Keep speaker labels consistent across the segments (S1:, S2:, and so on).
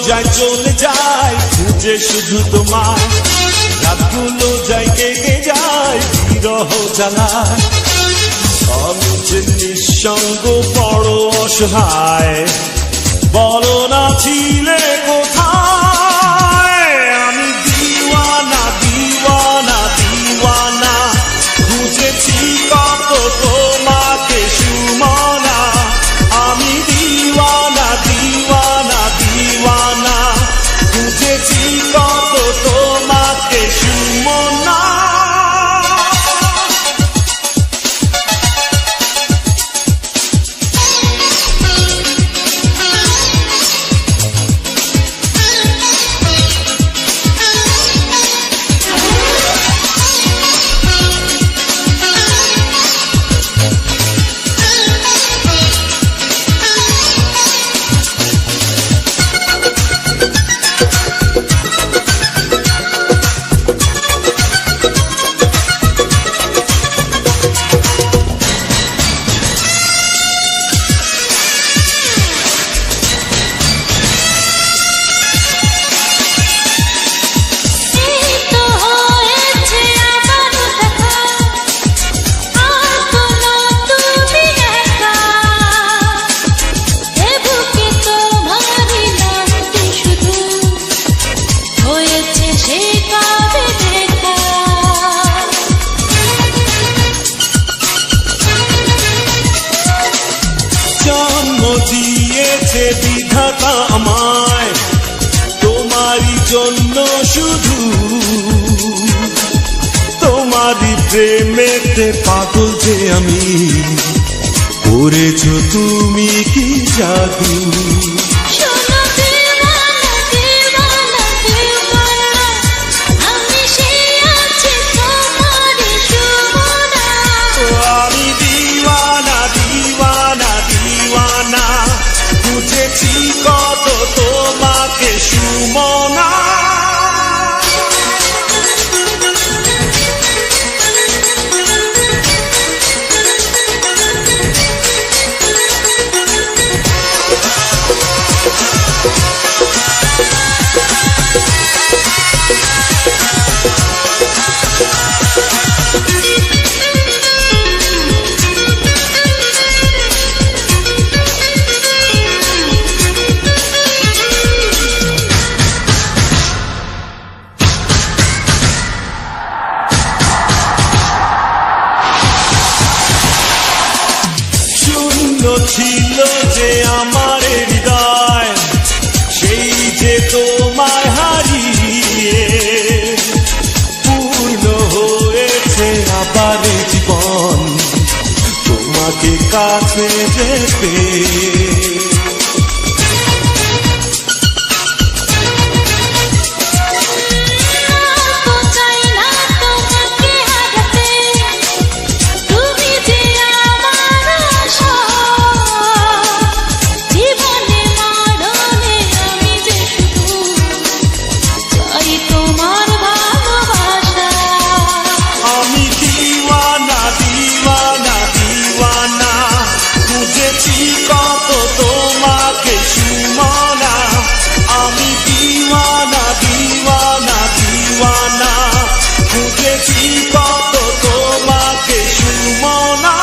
S1: যায় চলে যায় খুঁজে শুধু তোমায়, রাতগুলো যায় কেটে যায় বিরহ জ্বালায়। আমি যে নিঃসঙ্গ বড় অসহায়, বলো না ছিলে কোথায়? আমি দিওয়ানা দিওয়ানা দিওয়ানা, খুঁজেছি কত তোমাকে সুমনা। আমি দিওয়ানা দিওয়ানা দিওয়ানা, খুঁজেছি কত তোমাকে সুমনা। দিয়েছে বিধাতা আমায় তোমারই জন্য, শুধু তোমারই প্রেমেতে পাগল যে আমি, করেছো তুমি কি জাদু। আমি দিওয়ানা দিওয়ানা দিওয়ানা, খুঁজেছি কত তোমাকে সুমনা। ছিল যে আমার হৃদয়, সেই যে তোমায় হারিয়ে পূর্ণ হয়েছে আবার জীবন, তোমাকে কাছে যেতে। কত তোমাকে সুমনা, আমি দিওয়ানা দিওয়ানা দিওয়ানা, খুঁজেছি কত তোমাকে সুমনা।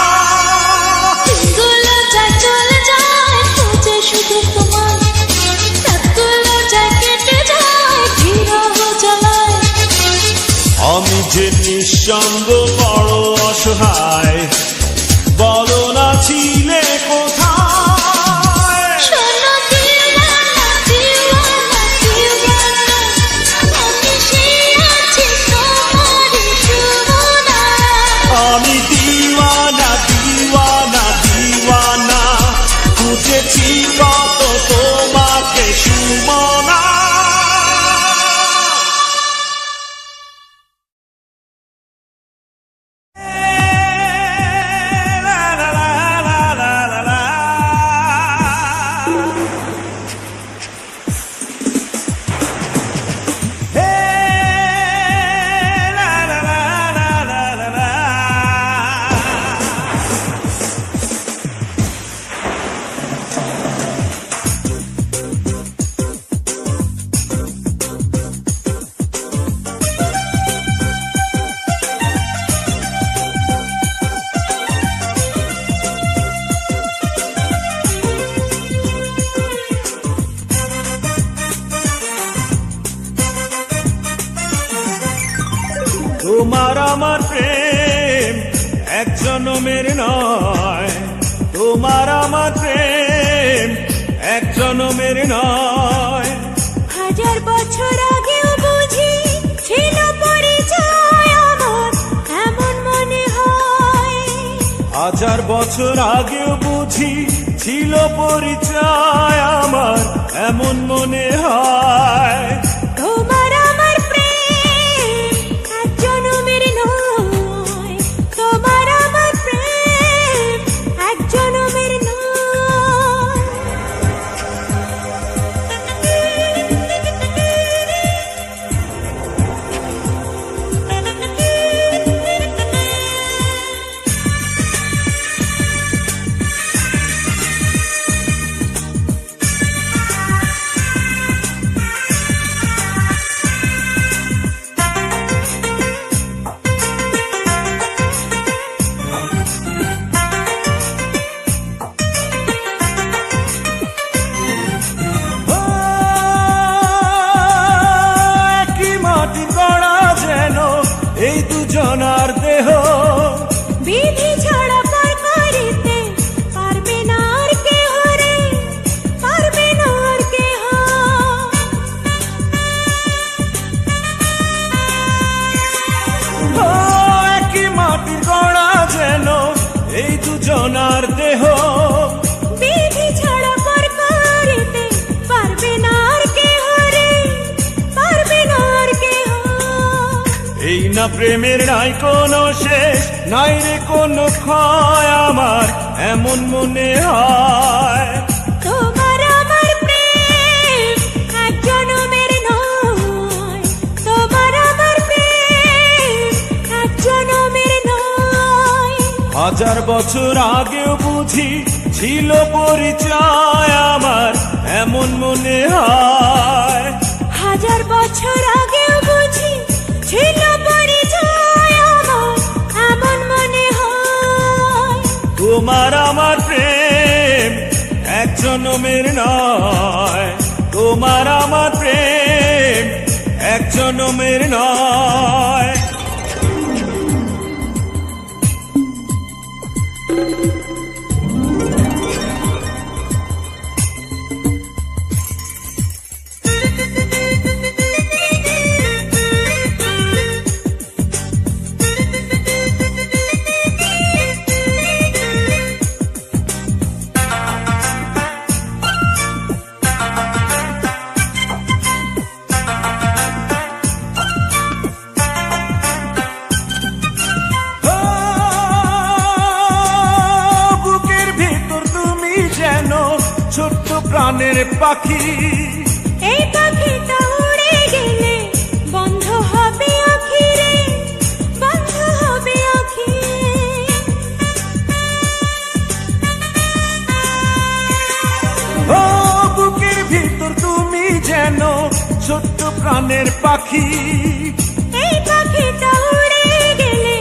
S2: দিনগুলো যায় চলে যায় খুঁজে শুধু তোমায়, রাতগুলো যায় কেটে যায় বিরহ জ্বালায়।
S1: আমি যে নিঃসঙ্গ বড় অসহায়, বলো না ছিলে কোথায়? আমি দিওয়ানা দিওয়ানা দিওয়ানা, তোমার আমার প্রেম এক জনমের নয়, তোমার আমার প্রেম এক জনমের নয়।
S2: হাজার বছর আগেও বুঝি ছিল পরিচয় আমার, এমন মনে হয়।
S1: হাজার বছর আগেও বুঝি ছিল পরিচয় আমার, এমন মনে হয়।
S2: তোমার আমার প্রেম এক জনমের নয়, তোমার আমার প্রেম এক জনমের
S1: একই মাটির গড়া যেন এই দুজনার দেহ,
S2: বিধি ছাড়া পার করিতে পারবে না আর কেহ রে, পারবে না আর কেহ।
S1: একই মাটির গড়া যেন এই দুজনার দেহ,
S2: বিধি ছাড়া পার করিতে পারবে না আর কেহ রে, পারবে না আর কেহ।
S1: এই না প্রেমের নাই কোনো শেষ, নাই রে কোনো ক্ষয় আমার, এমন মনে হয়।
S2: তোমার আমার প্রেম এক জনমের নয়, তোমার আমার প্রেম এক জনমের নয়।
S1: হাজার বছর আগেও বুঝি ছিল পরিচয় আমার, এমন মনে হয়।
S2: হাজার বছর আগেও বুঝি ছিল পরিচয় আমার, এমন মনে হয়।
S1: তোমার আমার প্রেম এক জনমের নয়, তোমার আমার প্রেম এক জনমের নয়। বুকের ভিতর তুমি যেন ছোট্ট প্রাণের পাখি,
S2: এই পাখিটা উড়ে গেলে বন্ধ হবে আঁখি রে, বন্ধ হবে আঁখি।
S1: ও বুকের ভিতর তুমি যেন ছোট্ট প্রাণের পাখি,
S2: এই পাখিটা উড়ে গেলে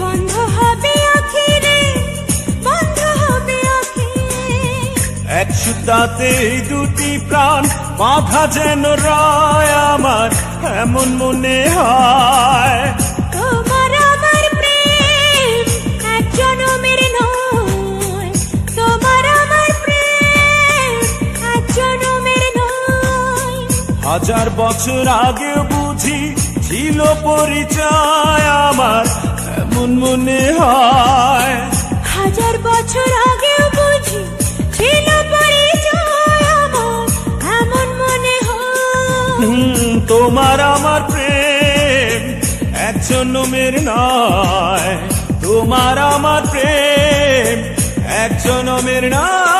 S2: বন্ধ হবে আঁখি রে, বন্ধ হবে আঁখি।
S1: এক সুতাতে এই দুটি প্রাণ বাঁধা যেন রয় আমার, এমন মনে হয়।
S2: তোমার আমার প্রেম এক জনমের নয়, তোমার আমার প্রেম এক জনমের নয়।
S1: হাজার বছর আগেও বুঝি ছিল পরিচয় আমার, এমন মনে হয়।
S2: হাজার বছর আগেও বুঝি ছিল পরিচয় আমার, এমন মনে হয়।
S1: তোমার আমার প্রেম এক জনমের নয়, তোমার আমার প্রেম এক জনমের নয়।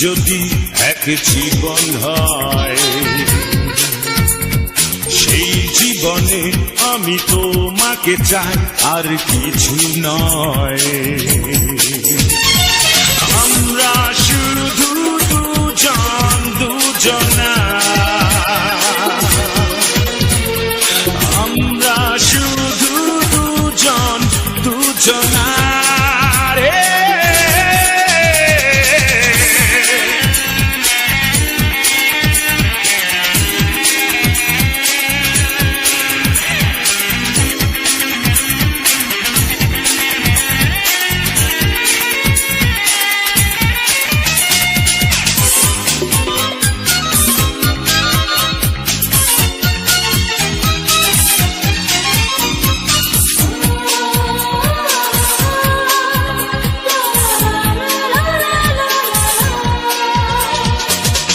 S1: যদি এক জীবন হয়, সেই জীবনে আমি তোমাকে চাই আর কিছু নয়। আমরা শুধু দুজন দুজনা, আমরা শুধু দুজন দুজনা রে।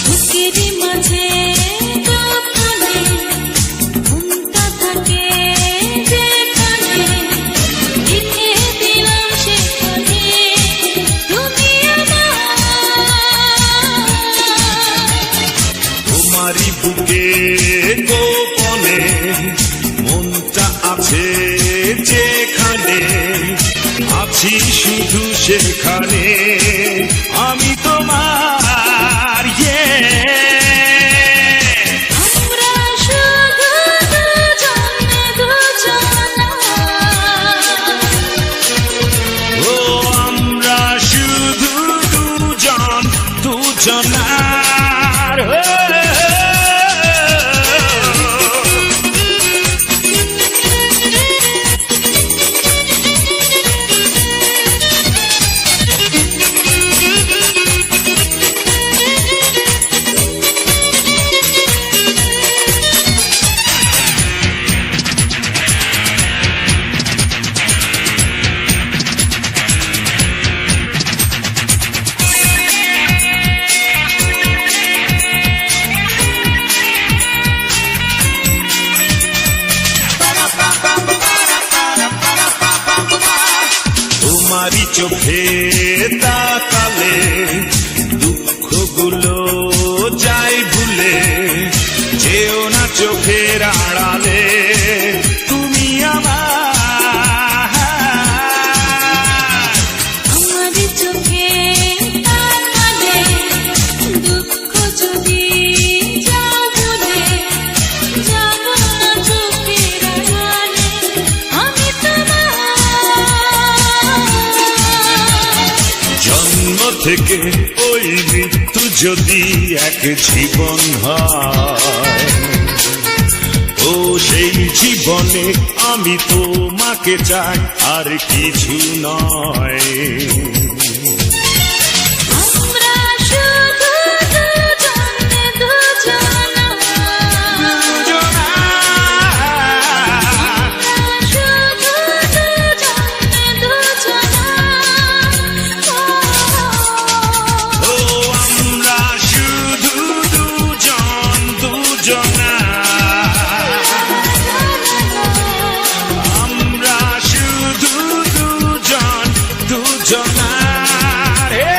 S2: বুকেরই মাঝে গোপনে ঘুমটা থাকে যেখানে, লিখে দিলাম সেখানে তুমি
S1: তোমারই বুকে গোপনে মনটা আছে যেখানে, আছি শুধু সেখানে আমি তোমার।
S2: আমরা শুধু দুজন দুজনা,
S1: ও আমরা শুধু দুজন দুজনার। তোমারই চোখে তাকালে দুঃখগুলো যায় ভুলে, যেও না চোখের আড়ালে তুমি আমার।
S2: আমার চোখে তাকালে দুঃখ যদি যাও ভুলে, যাব না চোখের আড়ালে আমি তোমার।
S1: জন্ম থেকে ওই মৃত্যু যদি এক জীবন হয়, ও সেই জীবনে আমি তোমাকে চাই আর কিছু নয়।
S2: আমরা শুধু দুজন দুজনা, শুধু দুজন দুজনা,
S1: ও আমরা শুধু দুজন দুজনা, আমরা শুধু দুজন দুজনা রে।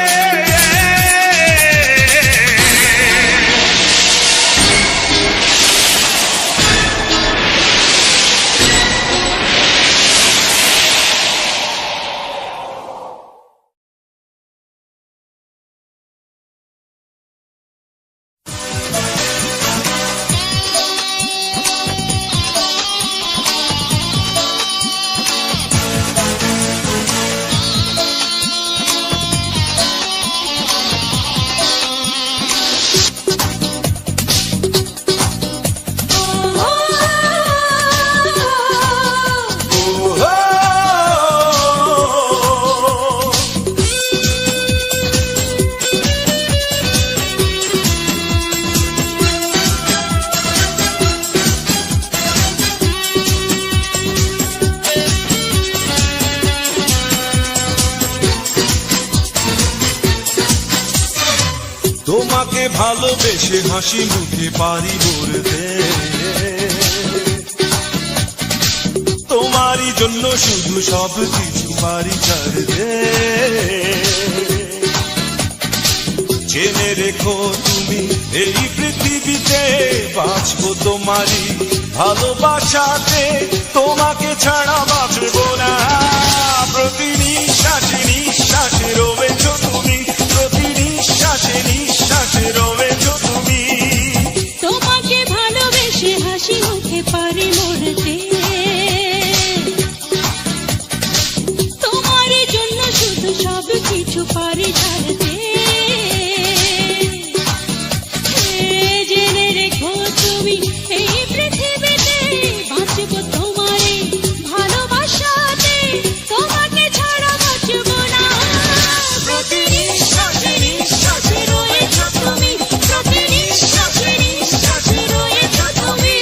S1: তোমাকে ভালোবেসে হাসি মুখে পারি বলতে, তোমারই জন্য শুধু সব কিছু পারি ছাড়তে। জেনে রেখো তুমি এই পৃথিবীতে বাঁচবো তোমারই ভালোবাসাতে, তোমাকে ছাড়া বাঁচবো না। প্রতি নিঃশ্বাসে নিঃশ্বাসে রয়েছো তুমি, প্রতি নিঃশ্বাসে নিঃশ্বাসে রয়েছো তুমি।
S2: তোমাকে ভালোবেসে হাসি মুখে পারি মরতে, তোমার জন্য শুধু সব কিছু পারি ছাড়তে। জেনে রেখো তুমি এই পৃথিবীতে বাঁচবো তোমারই ভালোবাসাতে, তোমাকে ছাড়া বাঁচবো না। প্রতি নিঃশ্বাসে নিঃশ্বাসে রয়েছো তুমি, প্রতি নিঃশ্বাসে নিঃশ্বাসে রয়েছো তুমি।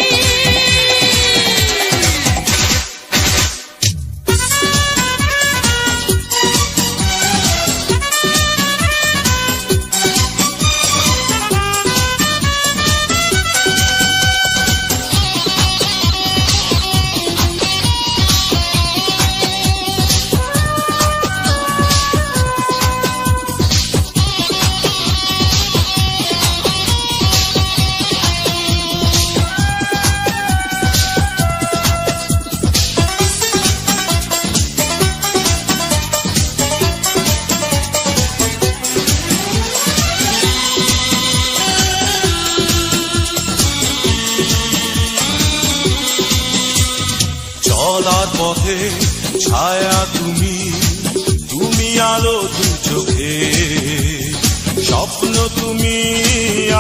S1: চলার পথে ছায়া তুমি, তুমি আলো দু চোখে, স্বপ্ন তুমি,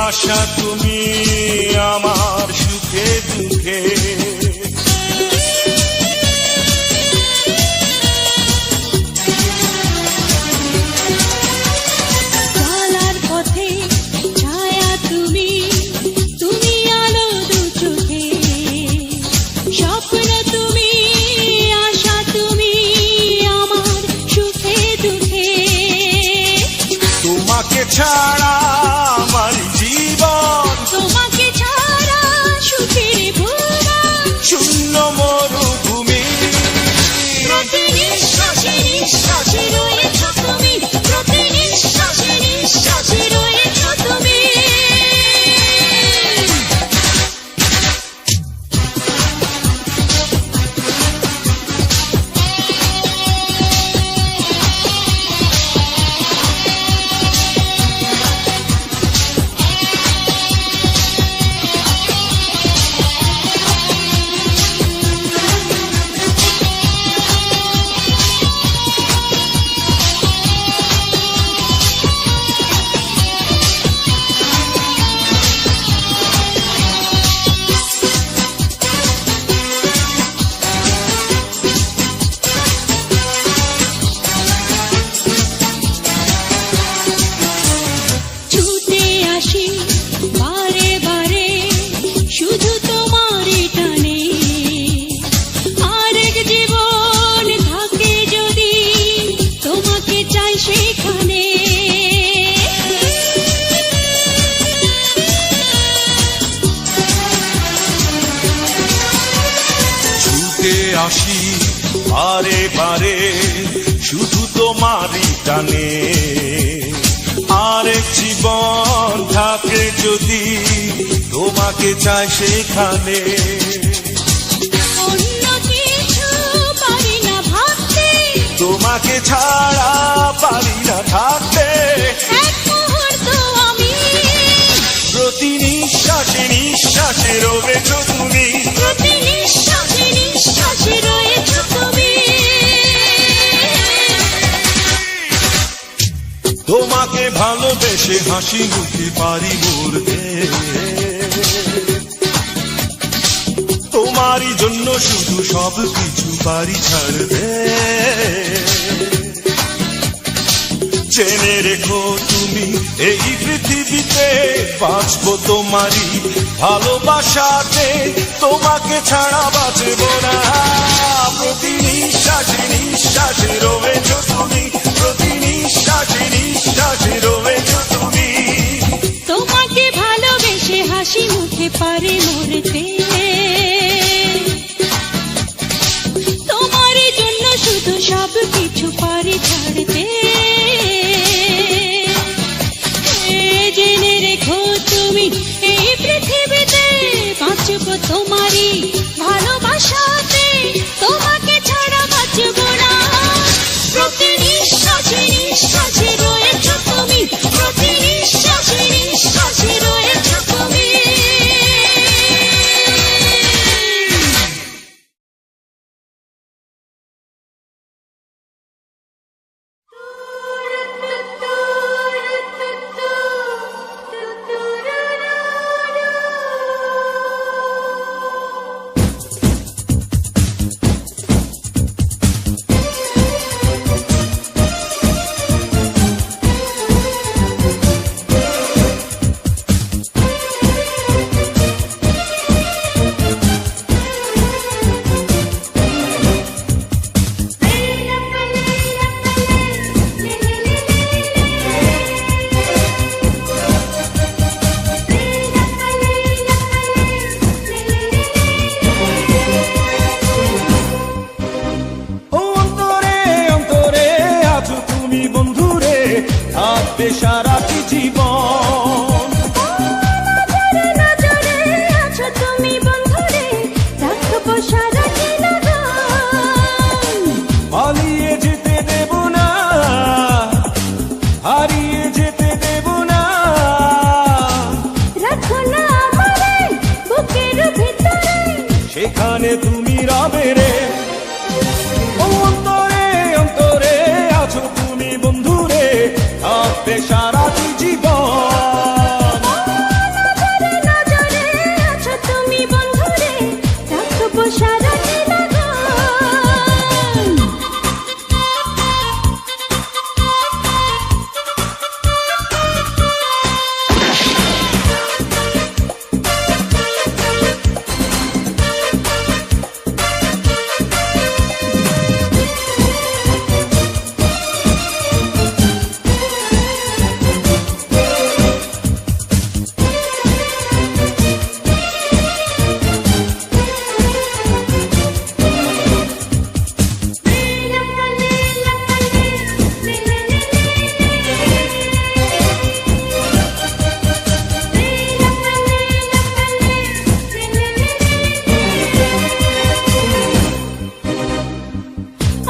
S1: আশা তুমি, আমার সুখে দুঃখে।
S2: চলার পথে ছায়া তুমি, তুমি আলো দু চোখে, স্বপ্ন তুমি, আশা তুমি, আমার সুখে দুঃখে।
S1: তোমাকে ছাড়া আমার জীবন,
S2: তোমাকে ছাড়া সুখের ভুবন,
S1: শূন্য মরুভূমি।
S2: প্রতি নিঃশ্বাসে নিঃশ্বাসে রয়েছো তুমি, প্রতি নিঃশ্বাসে নিঃশ্বাসে রয়েছো তুমি। ছুটে আসি বারে বারে শুধু তোমারই টানে, আরেক জীবন থাকে যদি তোমাকে চাই সেখানে।
S1: ছুটে আসি বারে বারে শুধু তোমারই টানে, আরেক জীবন থাকে যদি তোমাকে চাই সেখানে।
S2: অন্য কিছু পারি না ভাবতে,
S1: তোমাকে ছাড়া পারি না থাকতে।
S2: এক মুহূর্ত আমি,
S1: প্রতি নিঃশ্বাসে নিঃশ্বাসে রয়েছো তুমি,
S2: প্রতি নিঃশ্বাসে নিঃশ্বাসে রয়েছো তুমি।
S1: তোমাকে ভালোবেসে হাসি মুখে পারি মরতে, তোমারই জন্য শুধু সব কিছু পারি ছাড়তে। জেনে রেখো তুমি এই পৃথিবীতে বাঁচবো তোমারই ভালোবাসাতে, তোমাকে ছাড়া বাঁচবো না। প্রতি নিঃশ্বাসে নিঃশ্বাসে রয়েছো তুমি, প্রতি নিঃশ্বাসে নিঃশ্বাসে রয়েছো তুমি।
S2: তোমাকে ভালোবেসে হাসি মুখে পারি মরতে, তোমার জন্য শুধু সব কিছু পারি ছাড়তে। এই ভালোবাসাতে তোমাকে ছাড়া বাঁচব না। প্রতি নিঃশ্বাসে নিঃশ্বাসে রয়েছ তুমি, প্রতি নিঃশ্বাসে নিঃশ্বাসে রয়েছ তুমি।
S1: থাকবে সারাটি জীবন।
S2: নজরে নজরে আছো তুমি বন্ধুরে, রাখবো সারাটি লগন।
S1: পালিয়ে যেতে দেব না, হারিয়ে যেতে দেব না।
S2: রাখো না আমারে বুকের ভিতরে,
S1: সেখানে তুমি রবে রে। ও অন্তরে অন্তরে আছো তুমি বন্ধুরে, থাকবে সারাটি জীবন।
S2: নজরে নজরে আছো তুমি বন্ধুরে, রাখবো সারাটি লগন।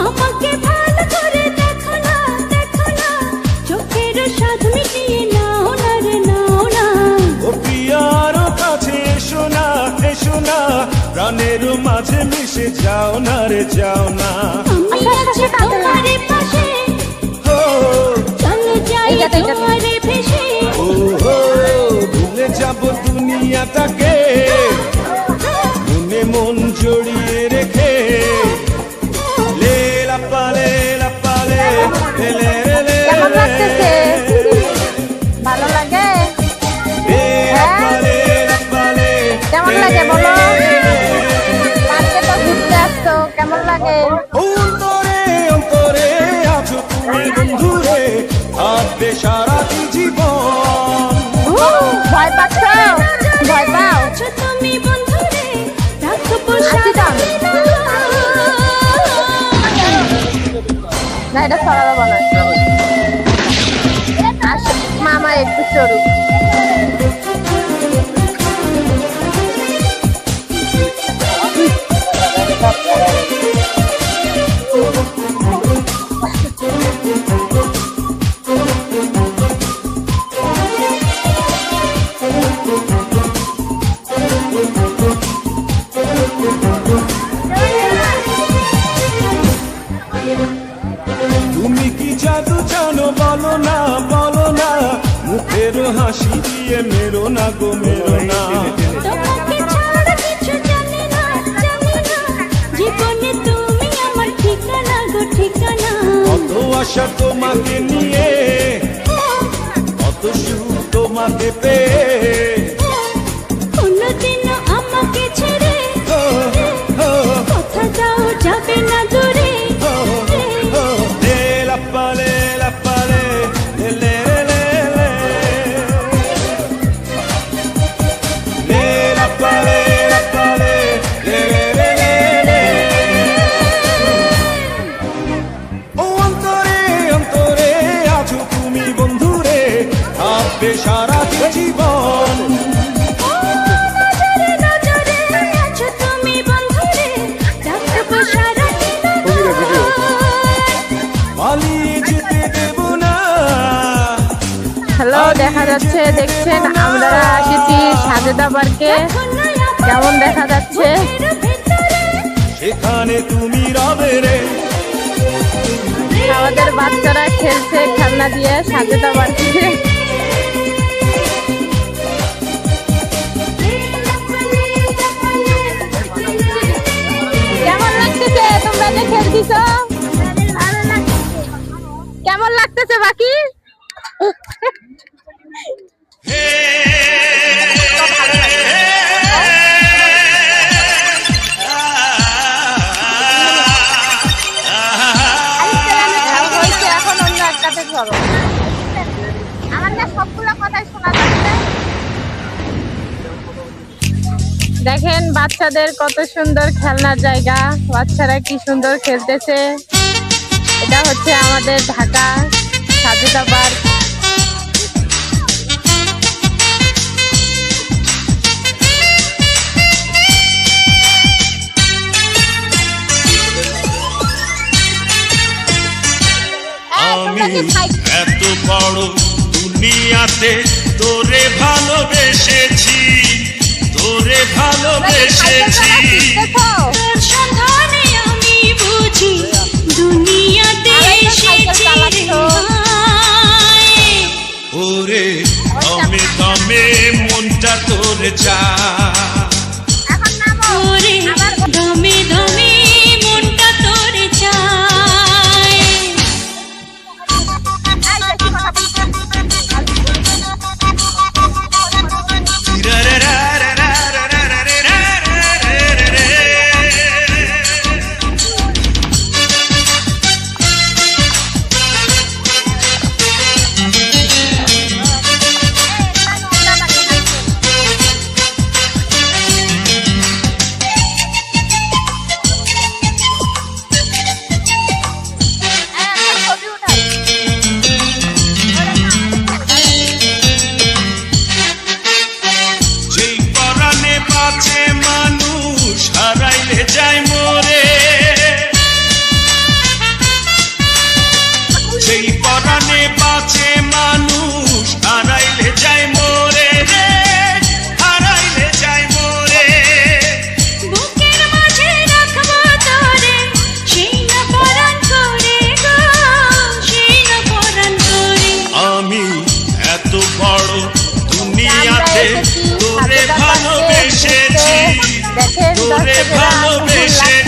S2: আমাকে ভালো করে দেখো না, দেখো না, চোখের স্বাদ মিটিয়ে নাও না রে, নাও না।
S1: ও প্রিয়ার কাছে এসো না, এসো না, প্রাণের মাঝে মিশে যাও না রে, যাও না।
S2: আমি আছি তোমার পাশে,
S1: ও
S2: চলো যাই তোমার ভেসে।
S1: ও ভুলে যাব দুনিয়াটাকে, মনে মন জড়িয়ে রেখে। লে লা পালে লা পালে লে লে লে
S3: কেমন লাগতেছে? ভালো লাগে? কেমন লাগে বলো? পার্কে তো ঘুরতে আসছো, কেমন লাগে?
S1: অন্তরে অন্তরে আছো তুমি বন্ধুরে, থাকবে সারাটি জীবন।
S3: ভয় পাচ্ছ? ভয় পাও?
S2: আছো তুমি বন্ধুরে, রাখবো
S3: আসি তো আমি।
S2: সারাটি লগন।
S3: না, এটা সরাবে বলো। আসো, মামা একটু সরু।
S1: তুমি কি জাদু জানো বলো না, বলো না, মুখের হাসি দিয়ে মেরো না গো, মেরো না।
S2: তোমাকে ছাড়া কিছু জানি না, জানি না, জীবনে তুমি আমার ঠিকানা গো, ঠিকানা।
S1: কত আশা তোমাকে নিয়ে, কত সুখ তোমাকে পেয়ে।
S2: কোনদিনও আমাকে ছেড়ে
S1: ও, ও,
S2: কথা দাও যাবে না দূরে।
S1: লে লা পালে লা পালে লে লে লে লে। লে লা পালে লা পালে লে লে লে লে। ও অন্তরে অন্তরে আছো তুমি বন্ধুরে, থাকবে সারাটি জীবন।
S3: যাচ্ছে। দেখছেন আমরা এসেছি সাজেদা পার্কে, কেমন দেখা যাচ্ছে।
S1: সেখানে তুমি রবে রে,
S3: আমাদের বাচ্চারা খেলছে খেলনা দিয়ে সাজেদা পার্কে। কেমন লাগতেছে তোমরা যে খেলতেছ? কেমন লাগতেছে বাকি? এখন অন্য একটাতে ধরো, আমার না সবগুলো কথাই শোনা যাচ্ছে। দেখেন বাচ্চাদের কত সুন্দর খেলনার জায়গা, বাচ্চারা কি সুন্দর খেলতেছে। এটা হচ্ছে আমাদের ঢাকা সাজেদা পার্ক।
S1: আমি এত বড় দুনিয়াতে তোরে ভালোবেসেছি, তোরে ভালোবেসেছি।
S2: তোর সন্ধানে আমি বুঝি দুনিয়াতে এসেছি রে ভাই।
S1: ওরে দমে দমে মনটা তোর চা,
S2: ওরে দমে দমে মনটা তোর চায়।
S1: যেই পরাণে বাঁচে মানুষ হারাইলে যায় মরে, যেই পরাণে বাঁচে মানুষ হারাইলে যায় মরে রে, হারাইলে যায় মরে।
S2: বুকের মাঝে রাখবো তোরে, সেই না পরাণ করে গো, সেই না পরাণ করে।
S1: আমি এত বড় দুনিয়াতে তোরে ভালোবেসেছি, তোরে ভালোবেসেছি।